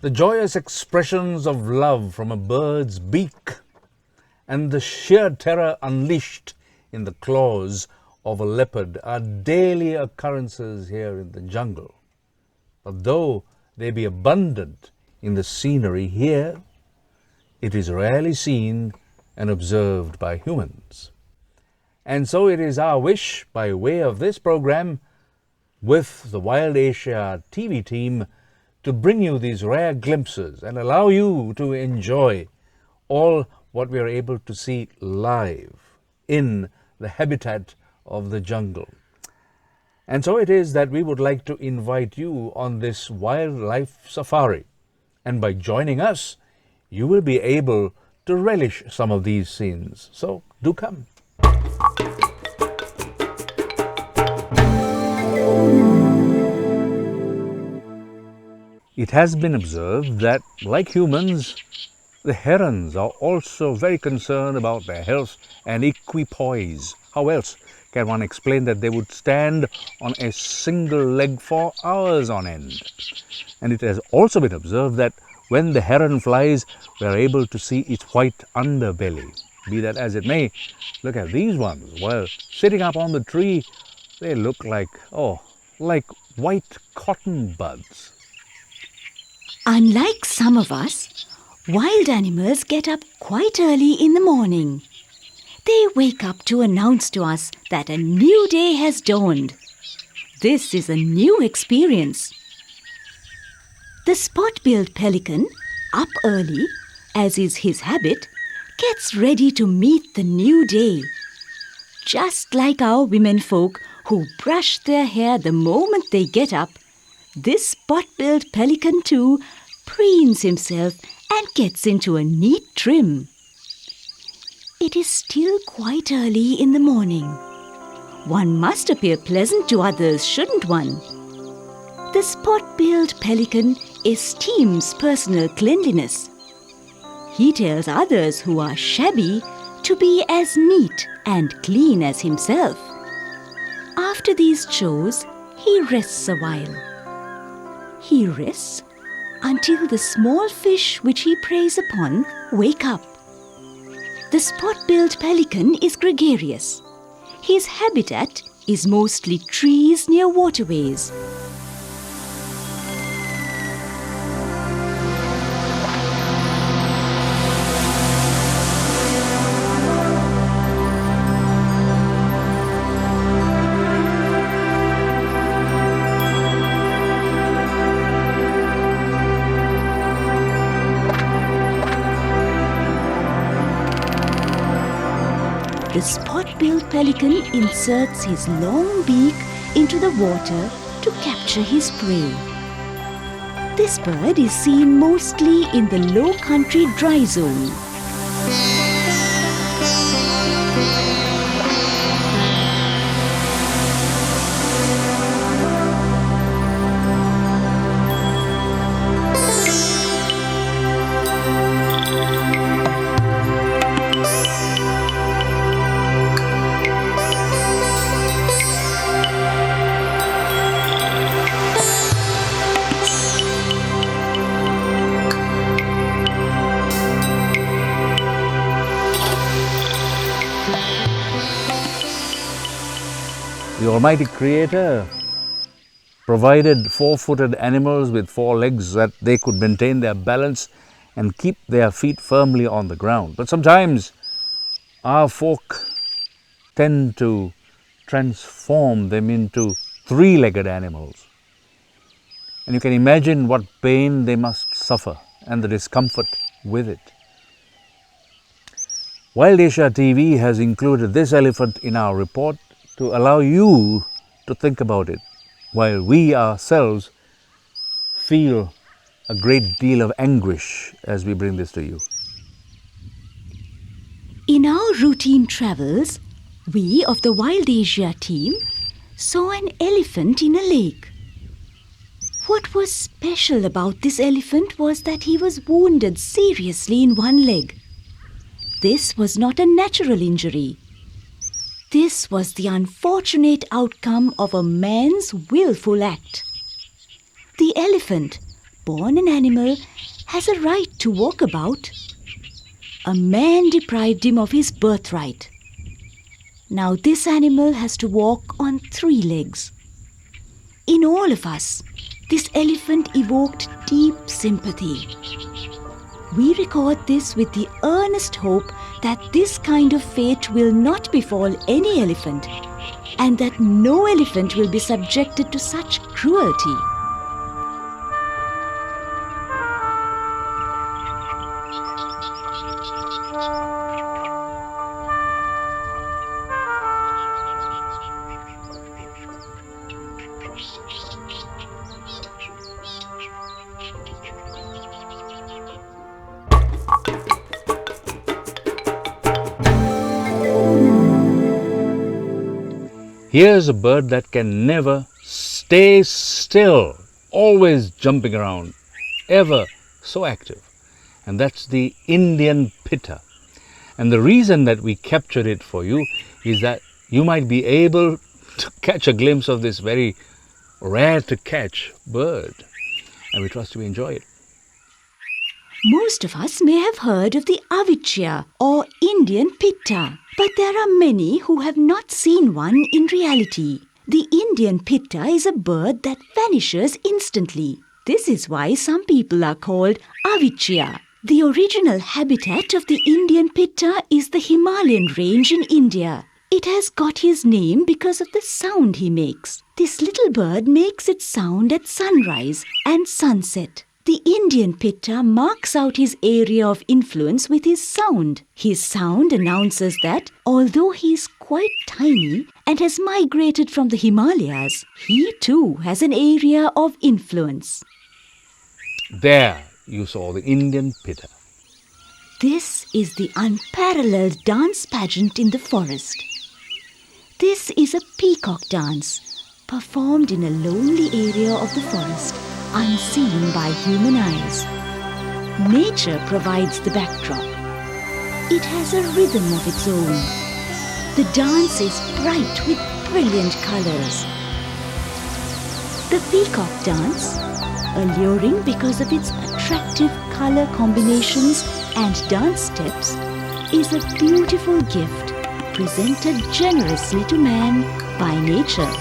The joyous expressions of love from a bird's beak and the sheer terror unleashed in the claws of a leopard are daily occurrences here in the jungle. But though they be abundant in the scenery here, it is rarely seen and observed by humans. And so it is our wish, by way of this program, with the Wild Asia TV team, to bring you these rare glimpses and allow you to enjoy all what we are able to see live in the habitat of the jungle. And so it is that we would like to invite you on this wildlife safari. And by joining us, you will be able to relish some of these scenes. So do come. It has been observed that, like humans, the herons are also very concerned about their health and equipoise. How else can one explain that they would stand on a single leg for hours on end? And it has also been observed that when the heron flies, we are able to see its white underbelly. Be that as it may, look at these ones. While sitting up on the tree, they look like white cotton buds. Unlike some of us, wild animals get up quite early in the morning. They wake up to announce to us that a new day has dawned. This is a new experience. The spot-billed pelican, up early, as is his habit, gets ready to meet the new day. Just like our women folk who brush their hair the moment they get up, this spot-billed pelican too preens himself and gets into a neat trim. It is still quite early in the morning. One must appear pleasant to others, shouldn't one? The spot-billed pelican esteems personal cleanliness. He tells others who are shabby to be as neat and clean as himself. After these chores, he rests a while. He rests until the small fish which he preys upon wake up. The spot-billed pelican is gregarious. His habitat is mostly trees near waterways. The spot-billed pelican inserts his long beak into the water to capture his prey. This bird is seen mostly in the low-country dry zone. The Almighty Creator provided four-footed animals with four legs that they could maintain their balance and keep their feet firmly on the ground. But sometimes our folk tend to transform them into three-legged animals. And you can imagine what pain they must suffer and the discomfort with it. Wild Asia TV has included this elephant in our report to allow you to think about it, while we ourselves feel a great deal of anguish as we bring this to you. In our routine travels, we of the Wild Asia team saw an elephant in a lake. What was special about this elephant was that he was wounded seriously in one leg. This was not a natural injury. This was the unfortunate outcome of a man's willful act. The elephant, born an animal has a right to walk about. A man deprived him of his birthright. Now this animal has to walk on 3 legs. In all of us, this elephant evoked deep sympathy. We record this with the earnest hope that this kind of fate will not befall any elephant, and that no elephant will be subjected to such cruelty. Here's a bird that can never stay still, always jumping around, ever so active. And that's the Indian pitta. And the reason that we captured it for you is that you might be able to catch a glimpse of this very rare to catch bird. And we trust you enjoy it. Most of us may have heard of the avichya or Indian pitta, but there are many who have not seen one in reality. The Indian pitta is a bird that vanishes instantly. This is why some people are called avichya. The original habitat of the Indian pitta is the Himalayan range in India. It has got his name because of the sound he makes. This little bird makes its sound at sunrise and sunset. The Indian pitta marks out his area of influence with his sound. His sound announces that, although he is quite tiny and has migrated from the Himalayas, he too has an area of influence. There you saw the Indian pitta. This is the unparalleled dance pageant in the forest. This is a peacock dance, performed in a lonely area of the forest, unseen by human eyes. Nature provides the backdrop. It has a rhythm of its own. The dance is bright with brilliant colors. The peacock dance, alluring because of its attractive color combinations and dance steps, is a beautiful gift presented generously to man by nature.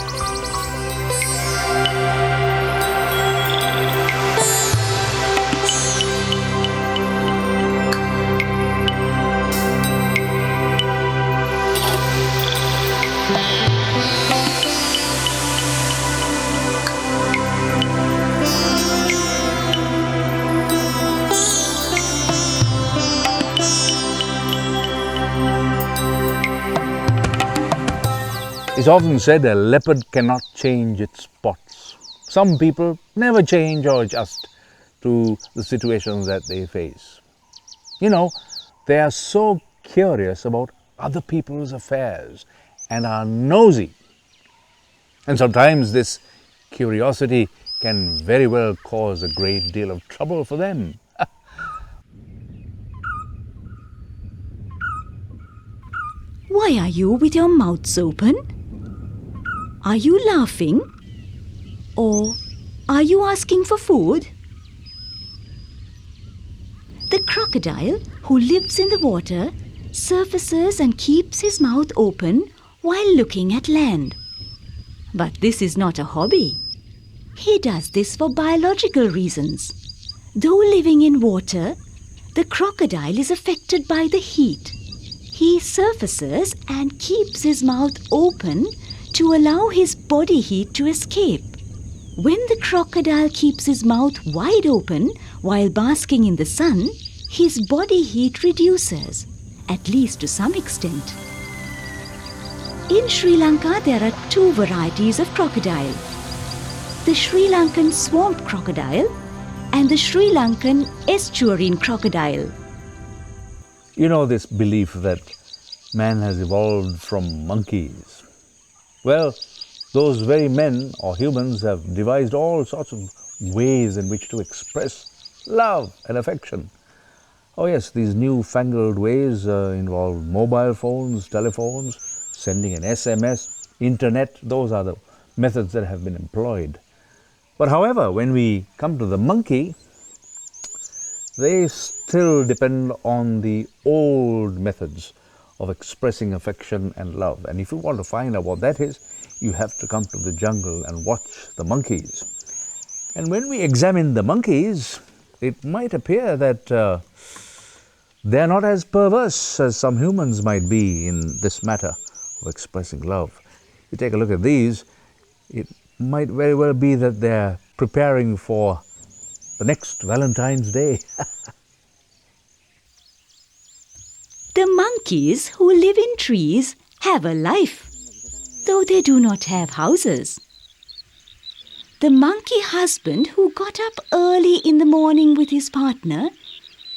It's often said a leopard cannot change its spots. Some people never change or adjust to the situations that they face. You know, they are so curious about other people's affairs and are nosy. And sometimes this curiosity can very well cause a great deal of trouble for them. Why are you with your mouths open? Are you laughing? Or are you asking for food? The crocodile, who lives in the water, surfaces and keeps his mouth open while looking at land. But this is not a hobby. He does this for biological reasons. Though living in water, the crocodile is affected by the heat. He surfaces and keeps his mouth open to allow his body heat to escape. When the crocodile keeps his mouth wide open while basking in the sun, his body heat reduces, at least to some extent. In Sri Lanka, there are 2 varieties of crocodile: the Sri Lankan swamp crocodile and the Sri Lankan estuarine crocodile. You know, this belief that man has evolved from monkeys. Well, those very men or humans have devised all sorts of ways in which to express love and affection. Oh yes, these newfangled ways involve mobile phones, telephones, sending an SMS, internet. Those are the methods that have been employed. But however, when we come to the monkey, they still depend on the old methods of expressing affection and love. And if you want to find out what that is, you have to come to the jungle and watch the monkeys. And when we examine the monkeys, it might appear that they're not as perverse as some humans might be in this matter of expressing love. You take a look at these, it might very well be that they're preparing for the next Valentine's Day. The monkeys who live in trees have a life, though they do not have houses. The monkey husband who got up early in the morning with his partner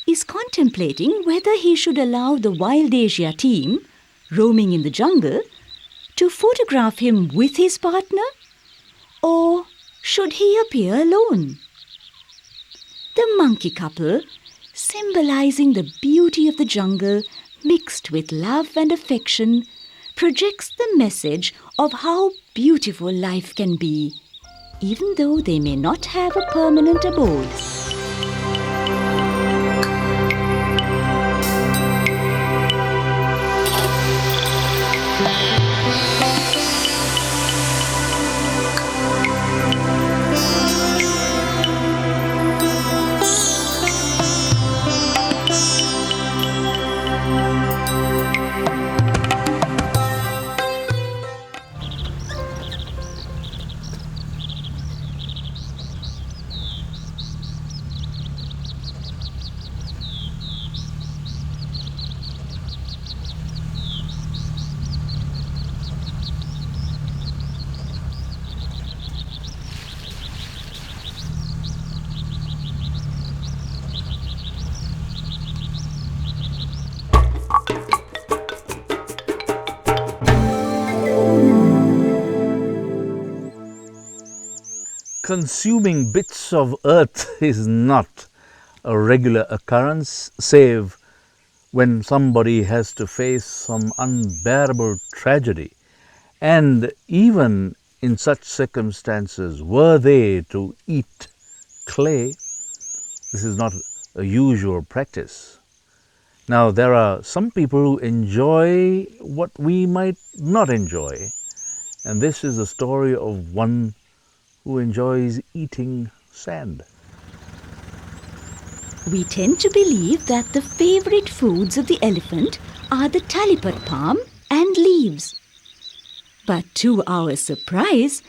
is contemplating whether he should allow the Wild Asia team, roaming in the jungle, to photograph him with his partner, or should he appear alone? The monkey couple, symbolizing the beauty of the jungle mixed with love and affection, projects the message of how beautiful life can be, even though they may not have a permanent abode. Consuming bits of earth is not a regular occurrence, save when somebody has to face some unbearable tragedy. And even in such circumstances, were they to eat clay, this is not a usual practice. Now, there are some people who enjoy what we might not enjoy, and this is the story of one who enjoys eating sand. We tend to believe that the favorite foods of the elephant are the taliput palm and leaves. But to our surprise,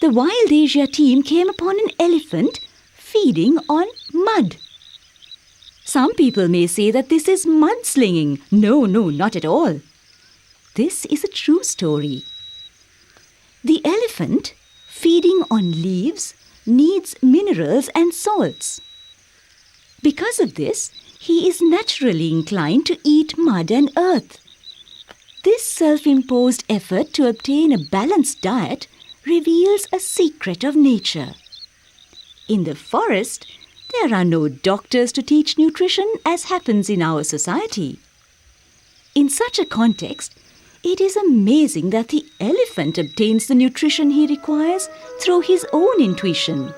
the Wild Asia team came upon an elephant feeding on mud. Some people may say that this is mudslinging. No, not at all. This is a true story. The elephant, feeding on leaves, needs minerals and salts. Because of this, he is naturally inclined to eat mud and earth. This self-imposed effort to obtain a balanced diet reveals a secret of nature. In the forest, there are no doctors to teach nutrition as happens in our society. In such a context, it is amazing that the elephant obtains the nutrition he requires through his own intuition.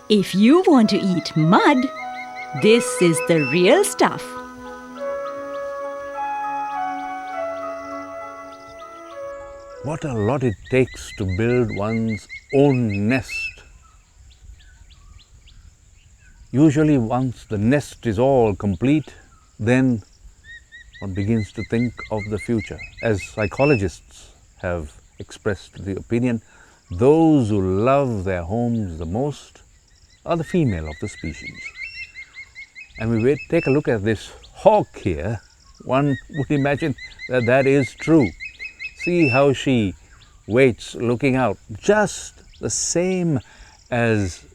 If you want to eat mud, this is the real stuff. What a lot it takes to build one's own nest. Usually once the nest is all complete, then one begins to think of the future. As psychologists have expressed the opinion, those who love their homes the most are the female of the species. And we take a look at this hawk here, one would imagine that that is true. See how she waits looking out, just the same as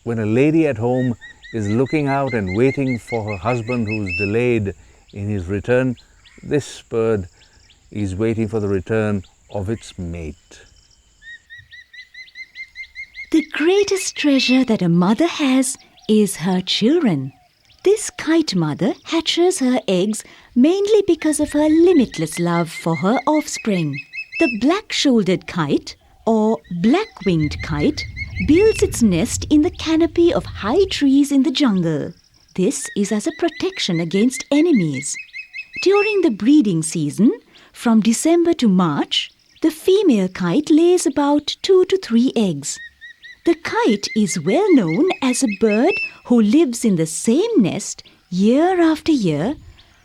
when a lady at home is looking out and waiting for her husband who's delayed in his return. This bird is waiting for the return of its mate. The greatest treasure that a mother has is her children. This kite mother hatches her eggs mainly because of her limitless love for her offspring. The black-shouldered kite, or black-winged kite, builds its nest in the canopy of high trees in the jungle. This is as a protection against enemies. During the breeding season, from December to March, the female kite lays about 2 to 3 eggs. The kite is well known as a bird who lives in the same nest year after year,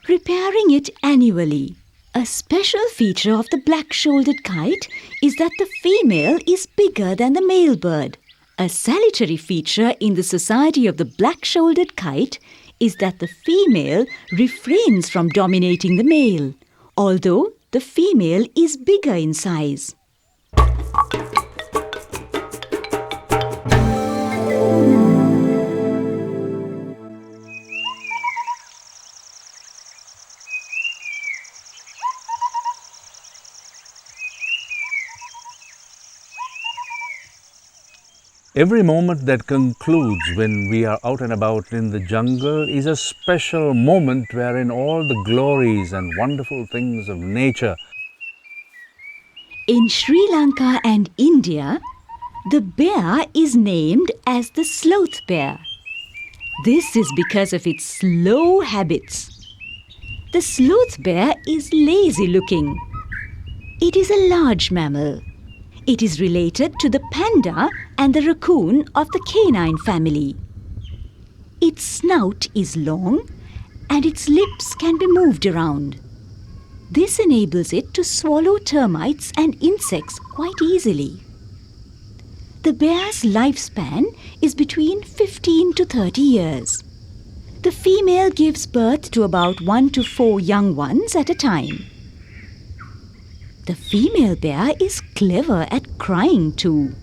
repairing it annually. A special feature of the black-shouldered kite is that the female is bigger than the male bird. A salutary feature in the society of the black-shouldered kite is that the female refrains from dominating the male, although the female is bigger in size. Every moment that concludes when we are out and about in the jungle is a special moment wherein all the glories and wonderful things of nature. In Sri Lanka and India, the bear is named as the sloth bear. This is because of its slow habits. The sloth bear is lazy looking. It is a large mammal. It is related to the panda and the raccoon of the canine family. Its snout is long and its lips can be moved around. This enables it to swallow termites and insects quite easily. The bear's lifespan is between 15 to 30 years. The female gives birth to about 1 to 4 young ones at a time. The female bear is clever at crying too.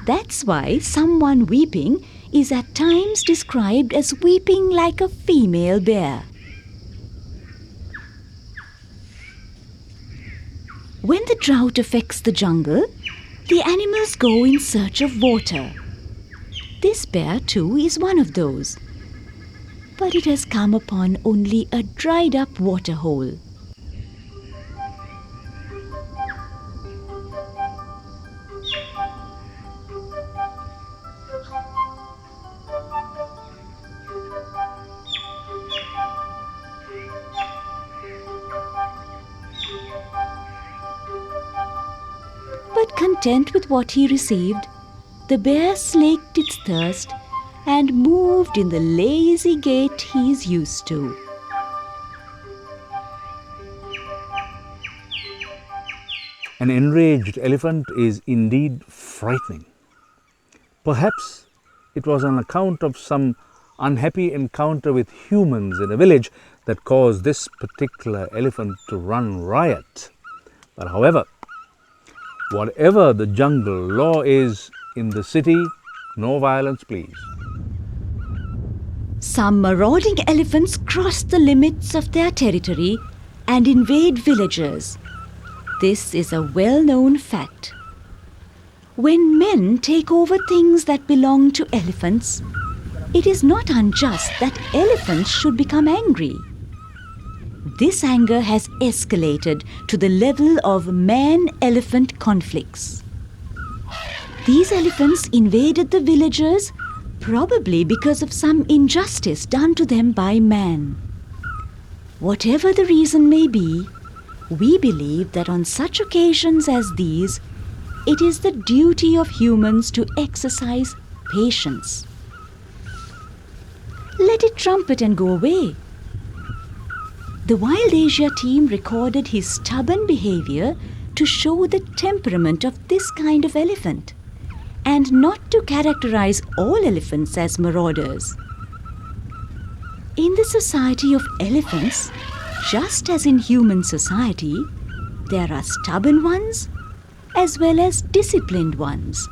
That's why someone weeping is at times described as weeping like a female bear. When the drought affects the jungle, the animals go in search of water. This bear too is one of those. But it has come upon only a dried up water hole. But content with what he received, the bear slaked its thirst and moved in the lazy gait he is used to. An enraged elephant is indeed frightening. Perhaps it was on account of some unhappy encounter with humans in a village that caused this particular elephant to run riot. But however, whatever the jungle law is, in the city, no violence please. Some marauding elephants cross the limits of their territory and invade villages. This is a well-known fact. When men take over things that belong to elephants, it is not unjust that elephants should become angry. This anger has escalated to the level of man-elephant conflicts. These elephants invaded the villagers probably because of some injustice done to them by man. Whatever the reason may be, we believe that on such occasions as these, it is the duty of humans to exercise patience. Let it trumpet and go away. The Wild Asia team recorded his stubborn behavior to show the temperament of this kind of elephant, and not to characterize all elephants as marauders. In the society of elephants, just as in human society, there are stubborn ones as well as disciplined ones.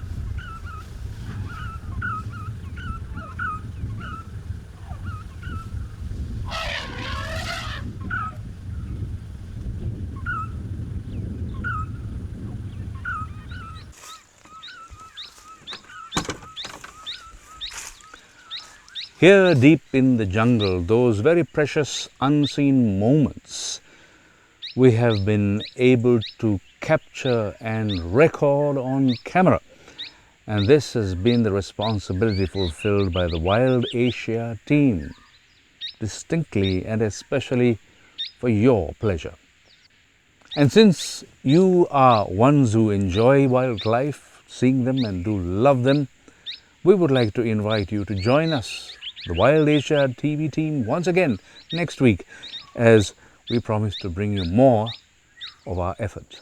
Here deep in the jungle, those very precious unseen moments we have been able to capture and record on camera. And this has been the responsibility fulfilled by the Wild Asia team, distinctly and especially for your pleasure. And since you are ones who enjoy wildlife, seeing them and do love them, we would like to invite you to join us, the Wild Asia TV team, once again next week, as we promise to bring you more of our effort.